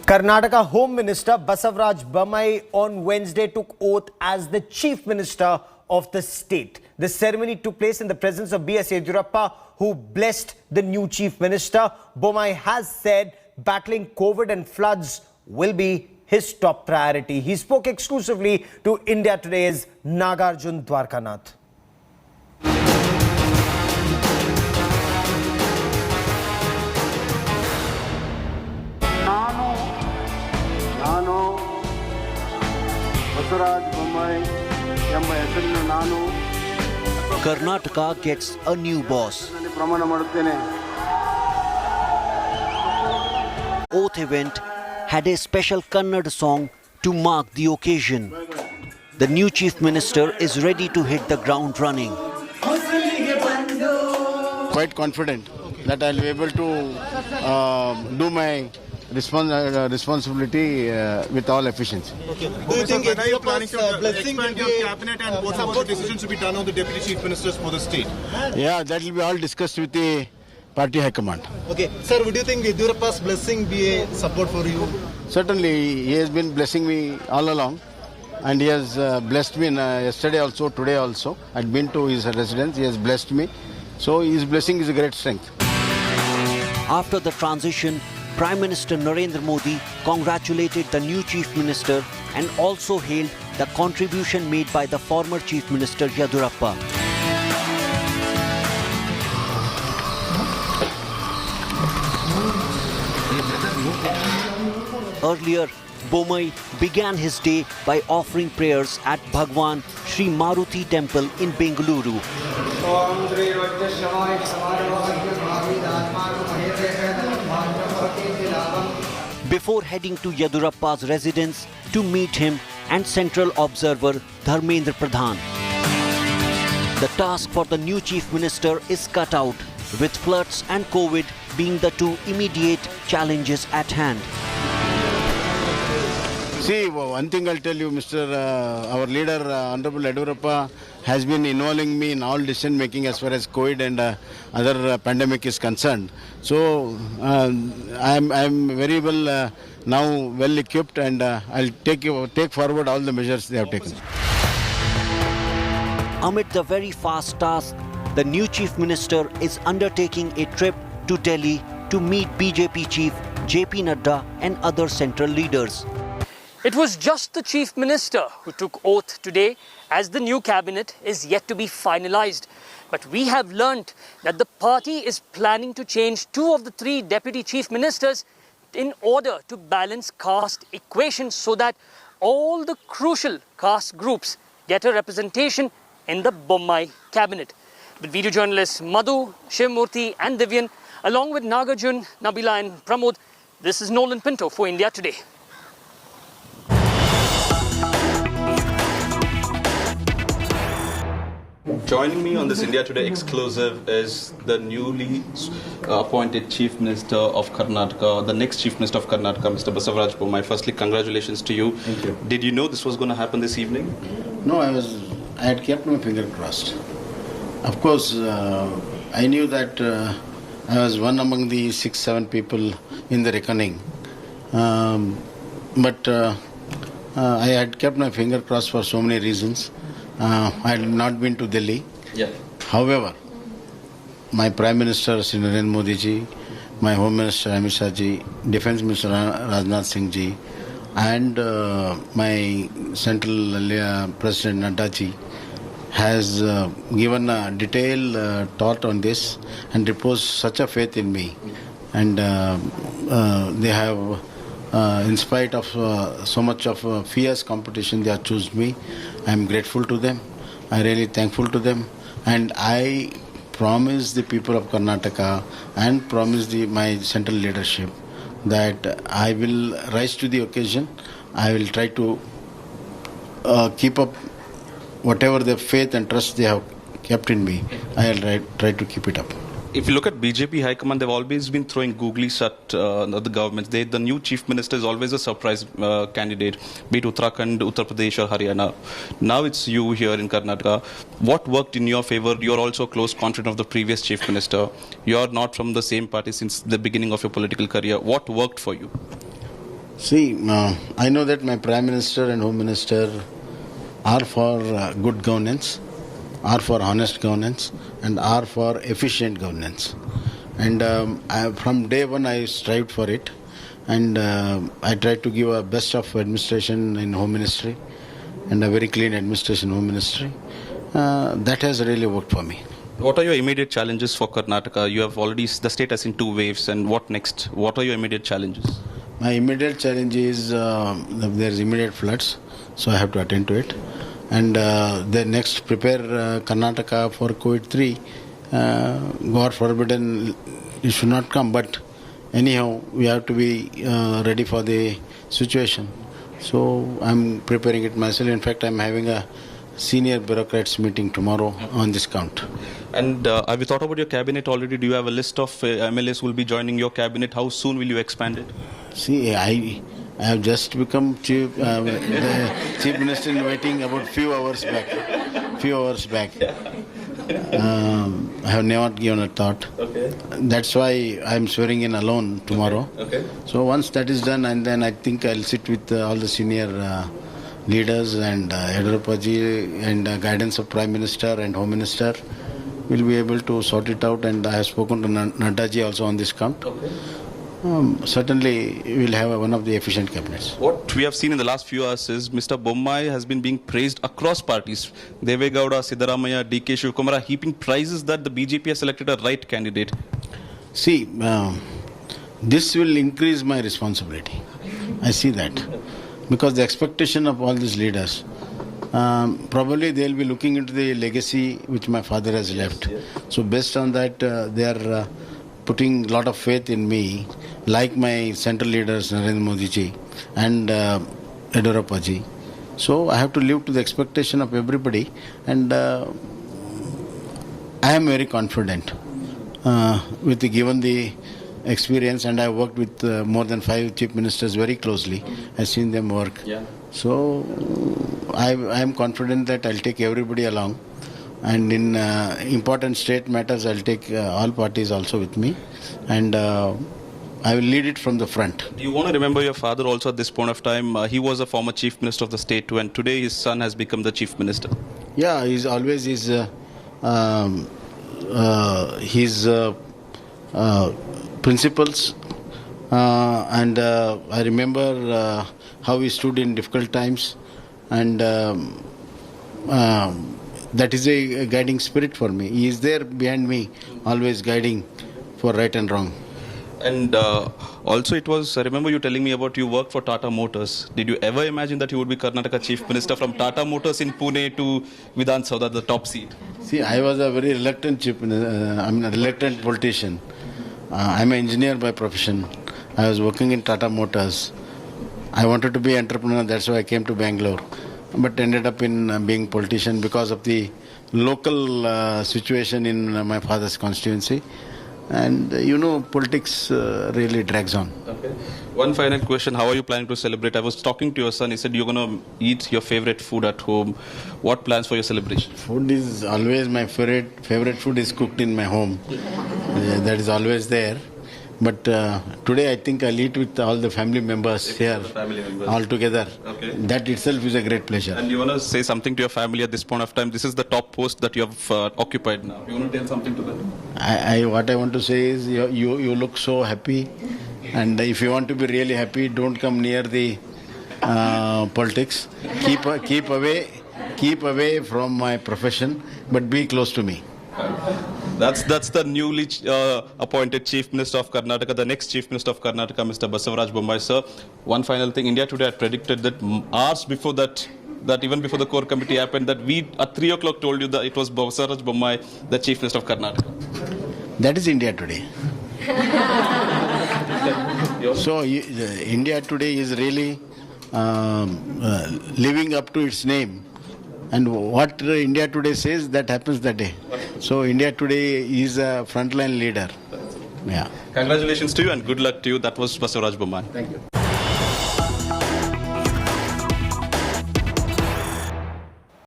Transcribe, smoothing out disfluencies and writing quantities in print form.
Karnataka Home Minister Basavaraj Bommai on Wednesday took oath as the Chief Minister of the state. The ceremony took place in the presence of B.S. Yediyurappa, who blessed the new Chief Minister. Bommai has said battling COVID and floods will be his top priority. He spoke exclusively to India Today's Nagarjun Dwarkanath. Karnataka gets a new boss. Oath event had a special Kannada song to mark the occasion. The new Chief Minister is ready to hit the ground running. Quite confident that I'll be able to do my responsibility with all efficiency. Okay. Do you think when are you planning to expand your cabinet and what about the decisions to be done on the deputy chief ministers for the state? Yeah, that will be all discussed with the party high command. Okay, sir, would you think Yediyurappa's blessing be a support for you? Certainly, he has been blessing me all along, and he has blessed me yesterday also, today also. I'd been to his residence, he has blessed me. So his blessing is a great strength. After the transition, Prime Minister Narendra Modi congratulated the new Chief Minister and also hailed the contribution made by the former Chief Minister Yediyurappa. Earlier, Bommai began his day by offering prayers at Bhagwan Sri Maruti Temple in Bengaluru. Before heading to Yediyurappa's residence to meet him and Central Observer Dharmendra Pradhan. The task for the new Chief Minister is cut out, with floods and COVID being the two immediate challenges at hand. See, one thing I'll tell you, our leader, Honorable Yediyurappa, has been involving me in all decision making as far as COVID and other pandemic is concerned. So I'm very well now well equipped, and I'll take forward all the measures they have taken. Amid the very fast task, the new Chief Minister is undertaking a trip to Delhi to meet BJP Chief JP Nadda and other central leaders. It was just the Chief Minister who took oath today, as the new cabinet is yet to be finalized. But we have learnt that the party is planning to change 2 of the 3 deputy chief ministers in order to balance caste equations so that all the crucial caste groups get a representation in the Bommai cabinet. With video journalists Madhu, Shivmurthy and Divyan, along with Nagarjun, Nabila and Pramod, this is Nolan Pinto for India Today. Joining me on this India Today exclusive is the newly appointed Chief Minister of Karnataka, the next Chief Minister of Karnataka, Mr. Basavaraj Bommai. Firstly, congratulations to you. Thank you. Did you know this was going to happen this evening? No, I had kept my finger crossed. Of course, I knew that I was one among the 6-7 people in the reckoning. But I had kept my finger crossed for so many reasons. I had not been to Delhi. Yeah. However, my Prime Minister, Sri Narendra Modi ji, my Home Minister, Amit Shah ji, Defence Minister, Rajnath Singh ji, and my Central President, Nadda ji, has given a detailed thought on this and reposed such a faith in me. And they have, in spite of so much of fierce competition, they have chosen me. I am grateful to them. I really thankful to them. And I promise the people of Karnataka and promise my central leadership that I will rise to the occasion. I will try to keep up whatever the faith and trust they have kept in me. I will try to keep it up. If you look at BJP High Command, they've always been throwing googlies at the government. The new Chief Minister is always a surprise candidate, be it Uttarakhand, Uttar Pradesh or Haryana. Now it's you here in Karnataka. What worked in your favor? You're also a close confidant of the previous Chief Minister. You're not from the same party since the beginning of your political career. What worked for you? See, I know that my Prime Minister and Home Minister are for good governance, are for honest governance, and are for efficient governance. And from day one, I strived for it. And I tried to give a best of administration in Home Ministry and a very clean administration in Home Ministry. That has really worked for me. What are your immediate challenges for Karnataka? You have already, the state has seen 2 waves, and what next? What are your immediate challenges? My immediate challenge is there is immediate floods, so I have to attend to it. And the next prepare Karnataka for COVID-3. God forbidden, it should not come, but anyhow, we have to be ready for the situation. So I'm preparing it myself. In fact, I'm having a senior bureaucrats meeting tomorrow on this count. And have you thought about your cabinet already? Do you have a list of MLAs who will be joining your cabinet? How soon will you expand it? See, I have just become the chief minister in waiting about few hours back. I have never given a thought. Okay. That's why I'm swearing in alone tomorrow. Okay. So once that is done, and then I think I'll sit with all the senior leaders and Yadurappa ji and guidance of Prime Minister and Home Minister, will be able to sort it out. And I have spoken to Nadda ji also on this count. Okay. Certainly, we will have one of the efficient cabinets. What we have seen in the last few hours is Mr. Bommai has been being praised across parties. Deve Gowda, Siddaramaiah, DK Shivakumar are heaping praises that the BJP has selected a right candidate. See, this will increase my responsibility. I see that. Because the expectation of all these leaders, probably they will be looking into the legacy which my father has left. So based on that, they are putting a lot of faith in me, like my central leaders, Narendra Modi ji and Yadurappa ji. So I have to live to the expectation of everybody, and I am very confident given the experience, and I worked with more than 5 chief ministers very closely. I've seen them work. Yeah. So I am confident that I'll take everybody along. And in important state matters, I'll take all parties also with me, and I will lead it from the front. Do you want to remember your father also at this point of time? He was a former chief minister of the state too, and today his son has become the chief minister. Yeah, he's always his principles, and I remember how he stood in difficult times, and that is a guiding spirit for me. He is there behind me, always guiding for right and wrong. And also it was, I remember you telling me about you worked for Tata Motors. Did you ever imagine that you would be Karnataka chief minister from Tata Motors in Pune to Vidhan Soudha, the top seat? See, I was a very reluctant reluctant politician. I'm an engineer by profession. I was working in Tata Motors. I wanted to be entrepreneur, that's why I came to Bangalore. But ended up in being politician because of the local situation in my father's constituency. And politics really drags on. Okay. One final question, how are you planning to celebrate? I was talking to your son, he said you're going to eat your favorite food at home. What plans for your celebration? Food is always my favorite food is cooked in my home. That is always there. But today I think I'll eat with all the family members here, all together. Okay. That itself is a great pleasure. And you want to say something to your family at this point of time? This is the top post that you have occupied now. You want to tell something to them? What I want to say is you look so happy, and if you want to be really happy, don't come near the politics. Keep away from my profession, but be close to me. That's the newly appointed Chief Minister of Karnataka, the next Chief Minister of Karnataka, Mr. Basavaraj Bommai. Sir, one final thing. India Today had predicted that hours before that even before the core committee happened, that we at 3 o'clock told you that it was Basavaraj Bommai, the Chief Minister of Karnataka. That is India Today. So India Today is really living up to its name. And what India Today says, that happens that day. So India Today is a frontline leader. Yeah. Congratulations to you and good luck to you. That was Basavaraj Bommai. Thank you.